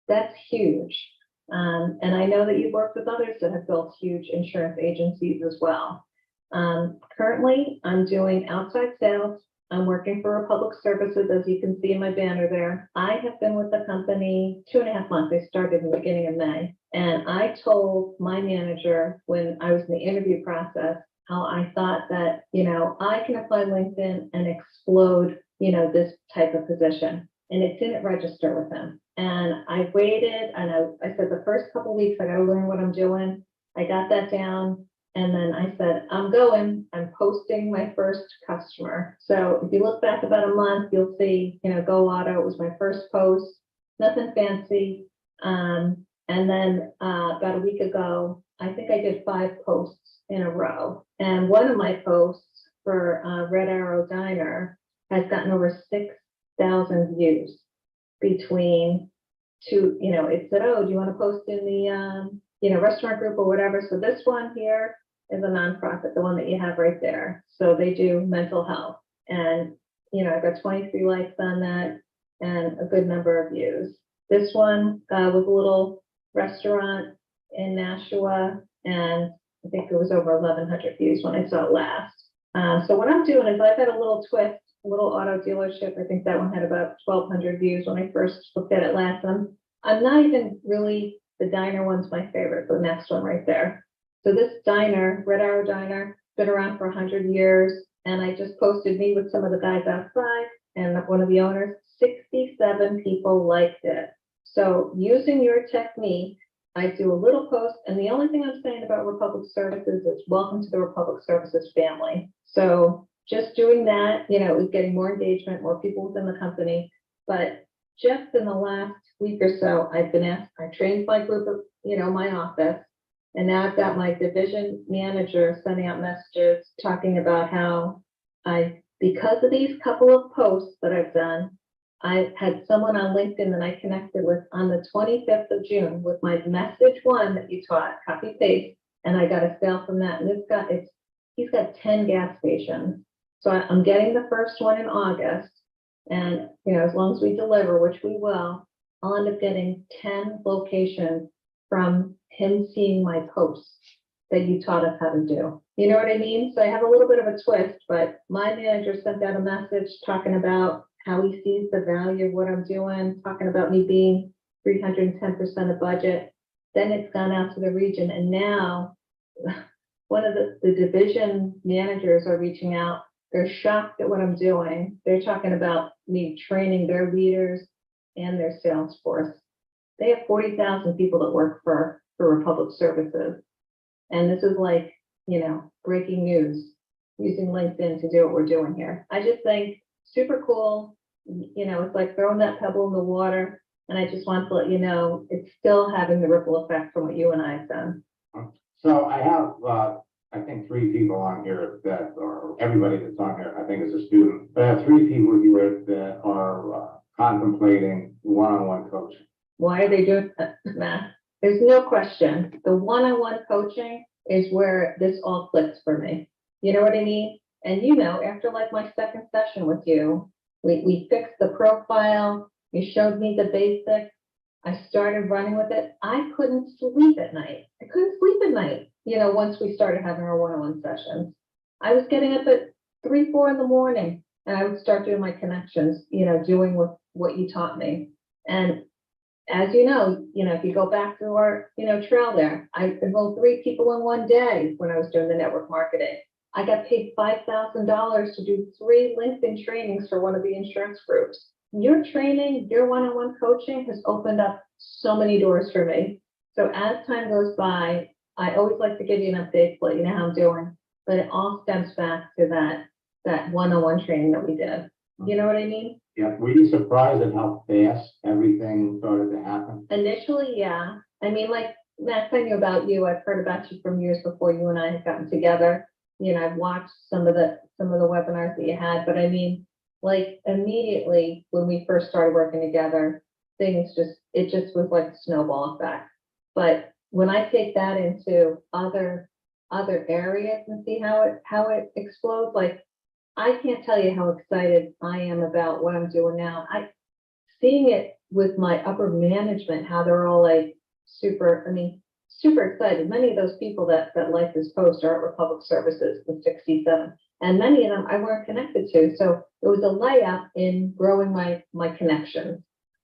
that's huge. And I know that you've worked with others that have built huge insurance agencies as well. Currently, I'm doing outside sales. I'm working for Republic Services, as you can see in my banner there. I have been with the company 2.5 months. I started in the beginning of May. And I told my manager when I was in the interview process, how I thought that, you know, I can apply LinkedIn and explode, you know, this type of position. And it didn't register with him. And I waited and I said the first couple of weeks, I got to learn what I'm doing. I got that down. And then I said, I'm posting my first customer. So if you look back about a month, you'll see, you know, Go Auto, it was my first post, nothing fancy. And then about a week ago, I think I did 5 posts in a row. And one of my posts for Red Arrow Diner has gotten over 6,000 views between two, you know, it said, oh, do you want to post in the, you know, restaurant group or whatever? So this one here is a nonprofit, the one that you have right there. So they do mental health. And, you know, I've got 23 likes on that and a good number of views. This one was a little restaurant in Nashua, and I think it was over 1,100 views when I saw it last. So what I'm doing is I've had a little twist, a little auto dealership. I think that one had about 1,200 views when I first looked at it last. I'm not even really, the diner one's my favorite, the next one right there. So this diner, Red Arrow Diner, been around for 100 years. And I just posted me with some of the guys outside and one of the owners, 67 people liked it. So using your technique, I do a little post, and the only thing I'm saying about Republic Services is welcome to the Republic Services family. So just doing that, you know, is getting more engagement, more people within the company. But just in the last week or so, I've been asked, I trained my group of, you know, my office, and now I've got my division manager sending out messages talking about how because of these couple of posts that I've done, I had someone on LinkedIn that I connected with on the 25th of June with my message one that you taught, copy paste, and I got a sale from that. And he's got 10 gas stations. So I'm getting the first one in August. And, you know, as long as we deliver, which we will, I'll end up getting 10 locations from him seeing my posts that you taught us how to do. You know what I mean? So I have a little bit of a twist, but my manager sent out a message talking about how he sees the value of what I'm doing, talking about me being 310% of budget. Then it's gone out to the region. And now one of the division managers are reaching out. They're shocked at what I'm doing. They're talking about me training their leaders and their sales force. They have 40,000 people that work for Republic Services. And this is like, you know, breaking news using LinkedIn to do what we're doing here. I just think super cool. You know, it's like throwing that pebble in the water. And I just want to let you know, it's still having the ripple effect from what you and I have done. So I have, I think 3 people on here that are, everybody that's on here, I think is a student. But I have 3 people here that are contemplating one-on-one coaching. Why are they doing that, Matt? There's no question. The one-on-one coaching is where this all clicks for me. You know what I mean? And you know, after like my second session with you, we fixed the profile. You showed me the basics. I started running with it. I couldn't sleep at night. You know, once we started having our one-on-one sessions, I was getting up at 3, 4 in the morning, and I would start doing my connections, you know, doing what you taught me. And as you know, if you go back to our, you know, trail there, I enrolled 3 people in one day when I was doing the network marketing. I got paid $5,000 to do 3 LinkedIn trainings for one of the insurance groups. Your training, your one-on-one coaching has opened up so many doors for me. So as time goes by, I always like to give you an update, to let you know how I'm doing, but it all stems back to that one-on-one training that we did. You know what I mean? Yeah, were you surprised at how fast everything started to happen? Initially, yeah. I mean, like, Max, I knew about you. I've heard about you from years before you and I had gotten together. You know, I've watched some of the webinars that you had, but I mean, like, immediately when we first started working together, it just was like a snowball effect. But when I take that into other areas and see how it explodes, like, I can't tell you how excited I am about what I'm doing now. Seeing it with my upper management, how they're all like super excited. Many of those people that like this post are at Republic Services, the 67, and many of them I weren't connected to. So it was a layup in growing my connections.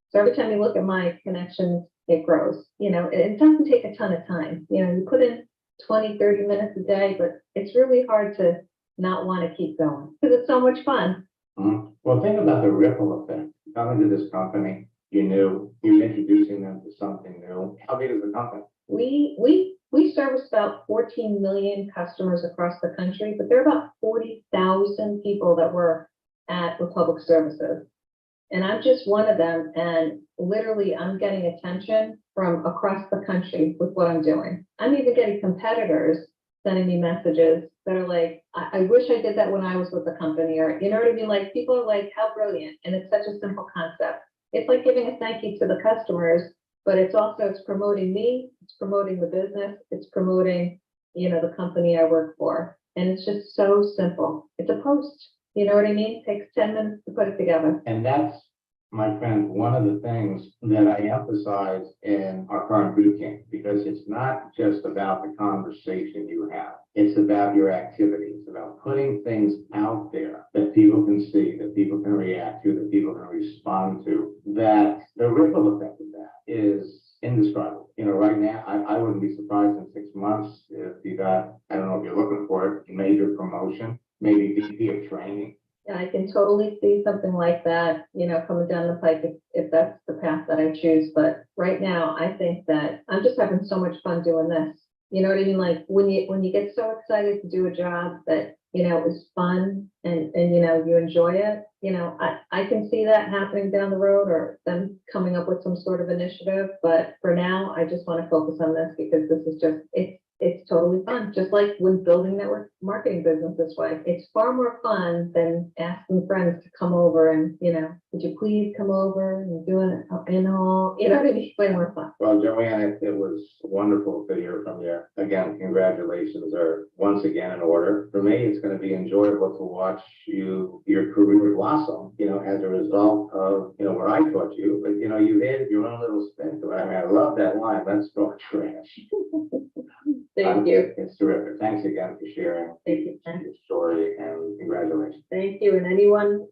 So every time you look at my connections, it grows. It doesn't take a ton of time. You put in 20, 30 minutes a day, but it's really hard to not want to keep going because it's so much fun. Well, think about the ripple effect. Coming to this company, you're introducing them to something new. How big is the company? We service about 14 million customers across the country, but there are about 40,000 people that work at Republic Services. And I'm just one of them. And literally, I'm getting attention from across the country with what I'm doing. I'm even getting competitors sending me messages that are like, I wish I did that when I was with the company, or, you know what I mean? Like, people are like, how brilliant. And it's such a simple concept. It's like giving a thank you to the customers, but it's promoting me, it's promoting the business, it's promoting, the company I work for. And it's just so simple. It's a post, you know what I mean? It takes 10 minutes to put it together. And that's, my friend, one of the things that I emphasize in our current boot camp, because it's not just about the conversation you have. It's about your activities, about putting things out there that people can see, that people can react to, that people can respond to, that the ripple effect of that is indescribable. Right now, I wouldn't be surprised in 6 months if you got, I don't know if you're looking for it, major promotion, maybe VP of training. Yeah, I can totally see something like that, coming down the pike if that's the path that I choose. But right now, I think that I'm just having so much fun doing this. You know what I mean? Like when you get so excited to do a job that, is fun and you enjoy it, I can see that happening down the road or them coming up with some sort of initiative. But for now, I just want to focus on this because this is just, it's totally fun. Just like when building network marketing business this way, it's far more fun than asking friends to come over and, would you please come over and do it in all, what I mean? Way more fun. Well, Joanne, it was wonderful to hear from you. Again, congratulations are once again in order. For me, it's going to be enjoyable to watch your career blossom, as a result of, what I taught you. But, you've added your own little spin to it. I mean, I love that line. Let's talk trash. Thank you. It's terrific. Thanks again for sharing Thank you. your story, and congratulations. Thank you. And anyone,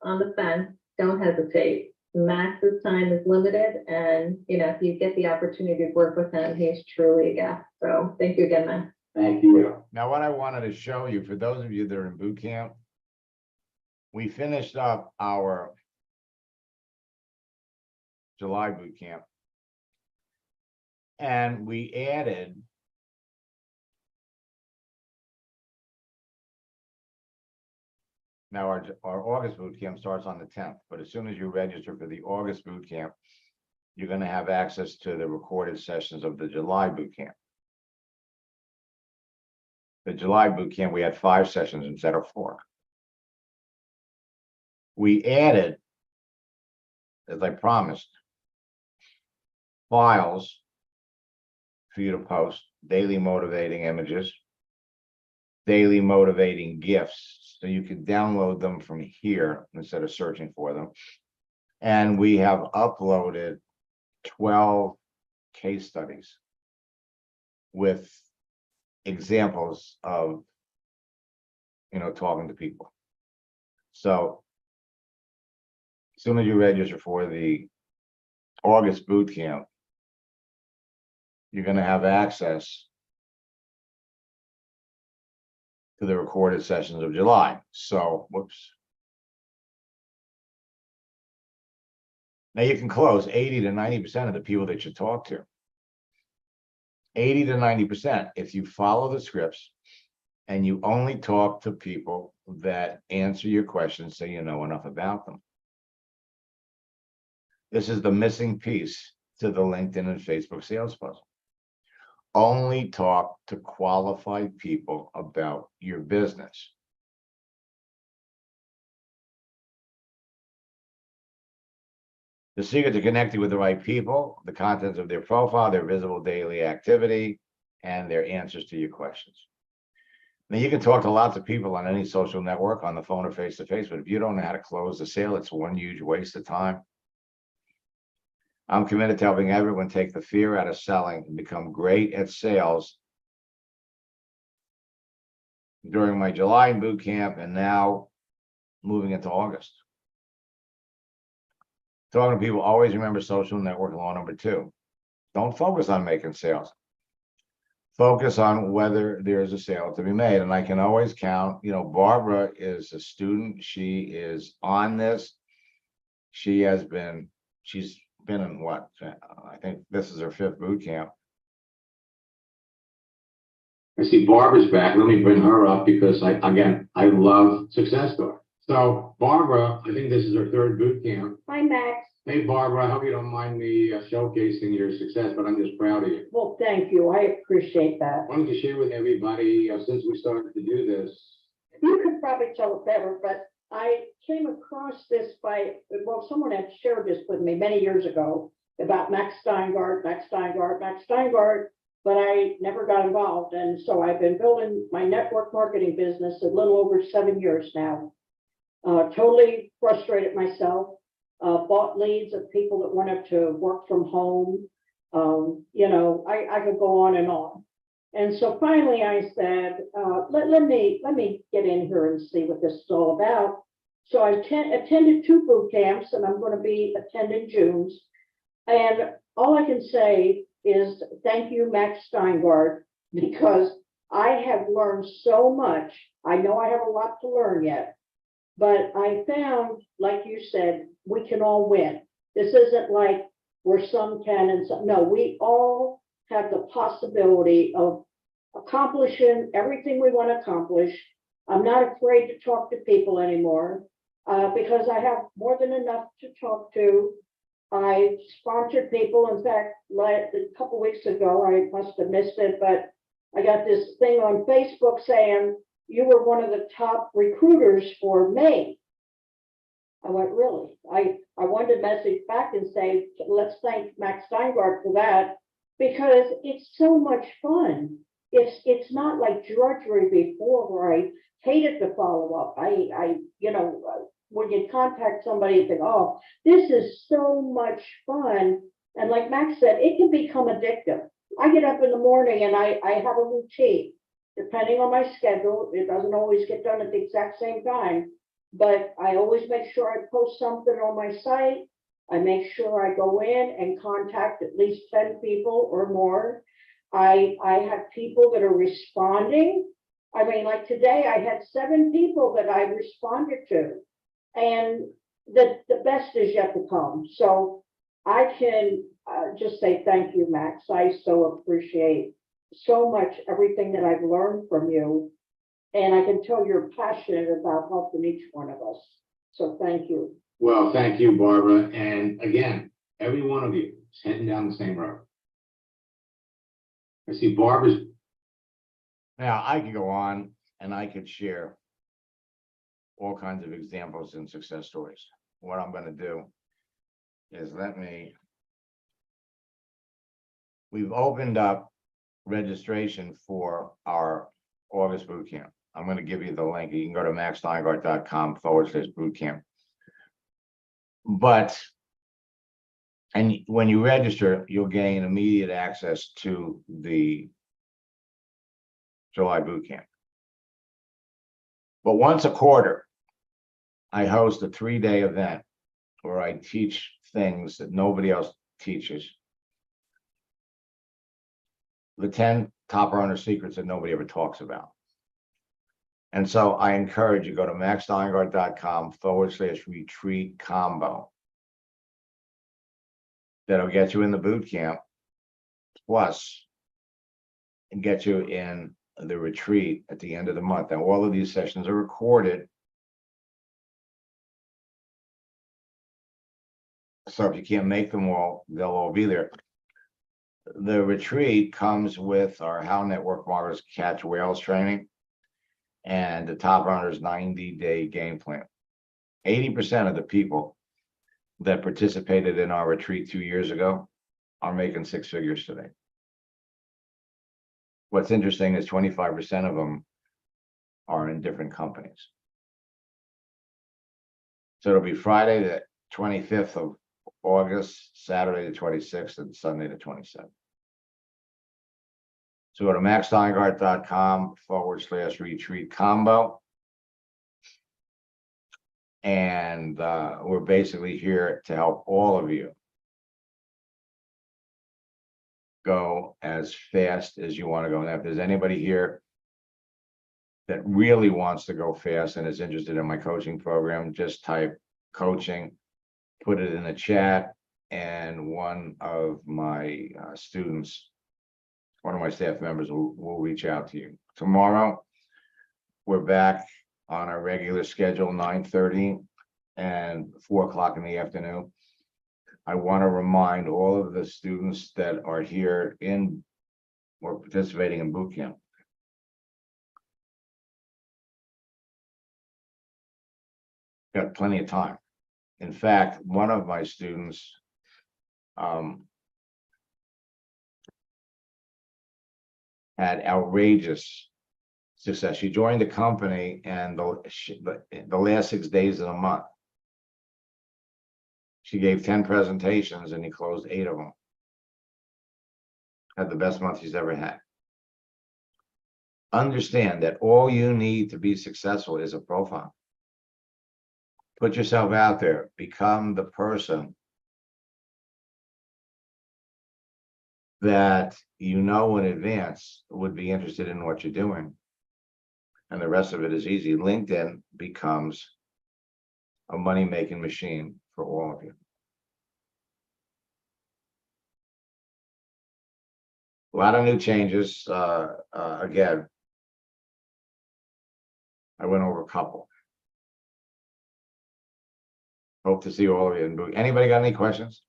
on the fence, don't hesitate. Max's time is limited. And, if you get the opportunity to work with him, he's truly a guest. So thank you again, Max. Thank you. Now, what I wanted to show you, for those of you that are in boot camp, we finished up our July boot camp. And we added now our August boot camp starts on the 10th, but as soon as you register for the August boot camp, you're going to have access to the recorded sessions of the July boot camp. The July boot camp, we had 5 sessions instead of 4. We added, as I promised, files for you to post, daily motivating images, daily motivating GIFs, so you can download them from here instead of searching for them. And we have uploaded 12 case studies with examples of, talking to people. So as soon as you register for the August boot camp, you're going to have access to the recorded sessions of July. So, whoops. Now you can close 80 to 90% of the people that you talk to. 80 to 90% if you follow the scripts and you only talk to people that answer your questions so you know enough about them. This is the missing piece to the LinkedIn and Facebook sales puzzle. Only talk to qualified people about your business. The secret to connecting with the right people, the contents of their profile, their visible daily activity, and their answers to your questions. Now, you can talk to lots of people on any social network, on the phone or face to face, but if you don't know how to close the sale, it's one huge waste of time. I'm committed to helping everyone take the fear out of selling and become great at sales during my July boot camp and now moving into August. Talking to people, always remember social network law number 2. Don't focus on making sales. Focus on whether there's a sale to be made. And I can always count, Barbara is a student. She is on this. She's been in what? I think this is her 5th boot camp. I see Barbara's back. Let me bring her up because I love Success Story. So Barbara, I think this is her 3rd boot camp. Hi, Max. Hey, Barbara, I hope you don't mind me showcasing your success, but I'm just proud of you. Well, thank you. I appreciate that. Why don't you share with everybody, since we started to do this? You could probably tell it better, but I came across this someone had shared this with me many years ago about Max Steingart, but I never got involved. And so I've been building my network marketing business a little over 7 years now. Totally frustrated myself. Bought leads of people that wanted to work from home. I could go on and on. And so finally I said, let me get in here and see what this is all about. So I attended 2 boot camps and I'm going to be attending June's. And all I can say is thank you, Max Steingart, because I have learned so much. I know I have a lot to learn yet, but I found, like you said, we can all win. This isn't like where some can and some, no, we all have the possibility of accomplishing everything we want to accomplish. I'm not afraid to talk to people anymore because I have more than enough to talk to. I sponsored people. In fact, a couple weeks ago, I must have missed it, but I got this thing on Facebook saying you were one of the top recruiters for May. I went, really? I wanted to message back and say, let's thank Max Steingart for that, because it's so much fun. It's not like drudgery before where I hated to follow up. When you contact somebody and think, oh, this is so much fun. And like Max said, it can become addictive. I get up in the morning and I have a routine. Depending on my schedule, it doesn't always get done at the exact same time, but I always make sure I post something on my site. I make sure I go in and contact at least 10 people or more. I have people that are responding. I mean, like today, I had 7 people that I responded to, and the best is yet to come. So I can just say thank you, Max. I so appreciate so much everything that I've learned from you. And I can tell you're passionate about helping each one of us. So thank you. Well, thank you, Barbara. And again, every one of you is heading down the same road. I see Barbara's. Now, I could go on and I could share all kinds of examples and success stories. What I'm going to do is we've opened up registration for our August boot camp. I'm going to give you the link. You can go to maxsteingart.com/bootcamp. And when you register, you'll gain immediate access to the July boot camp. But once a quarter, I host a 3-day event where I teach things that nobody else teaches. The 10 top earner secrets that nobody ever talks about. And so I encourage you, go to maxsteingart.com/retreat combo. That'll get you in the boot camp, plus and get you in the retreat at the end of the month. And all of these sessions are recorded. So if you can't make them all, they'll all be there. The retreat comes with our How Network Marketers Catch Whales training and the Top Earners 90-day game plan. 80% of the people that participated in our retreat 2 years ago are making six figures today. What's interesting is 25% of them are in different companies. So it'll be Friday, the 25th of August, Saturday, the 26th, and Sunday, the 27th. So go to maxsteingart.com/retreat combo. And we're basically here to help all of you go as fast as you want to go. Now, if there's anybody here that really wants to go fast and is interested in my coaching program, just type coaching, put it in the chat, and one of my students, one of my staff members will reach out to you. Tomorrow, we're back on our regular schedule, 9:30 and 4 o'clock in the afternoon. I want to remind all of the students that are here in or participating in boot camp. Got plenty of time. In fact, one of my students had outrageous success. She joined the company, and the last 6 days of the month, she gave 10 presentations and he closed 8 of them. Had the best month she's ever had. Understand that all you need to be successful is a profile. Put yourself out there, become the person that you know in advance would be interested in what you're doing. And the rest of it is easy. LinkedIn becomes a money-making machine for all of you. A lot of new changes. Again, I went over a couple. Hope to see all of you. Anybody got any questions?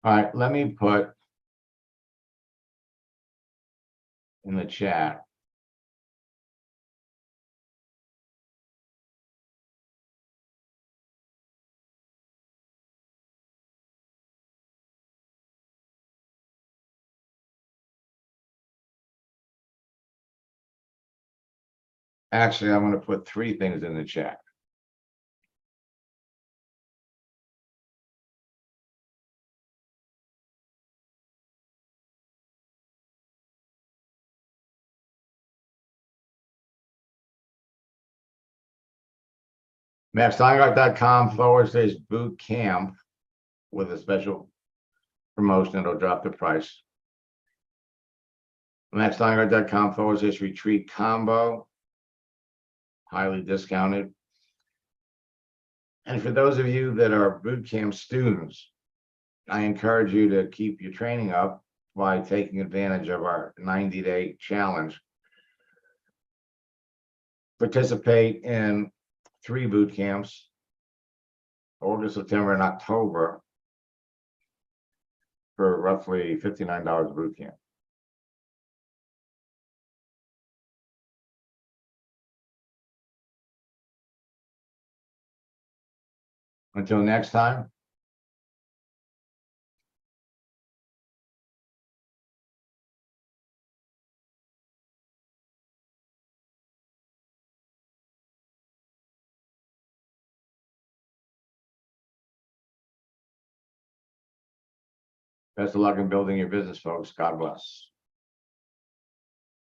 All right, let me put in the chat. Actually, I'm going to put 3 things in the chat. maxsteingart.com/boot camp with a special promotion. It'll drop the price. maxsteingart.com/retreat combo, highly discounted. And for those of you that are boot camp students, I encourage you to keep your training up by taking advantage of our 90-day challenge. Participate in 3 boot camps, August, September, and October, for roughly $59 a boot camp. Until next time. Best of luck in building your business, folks. God bless.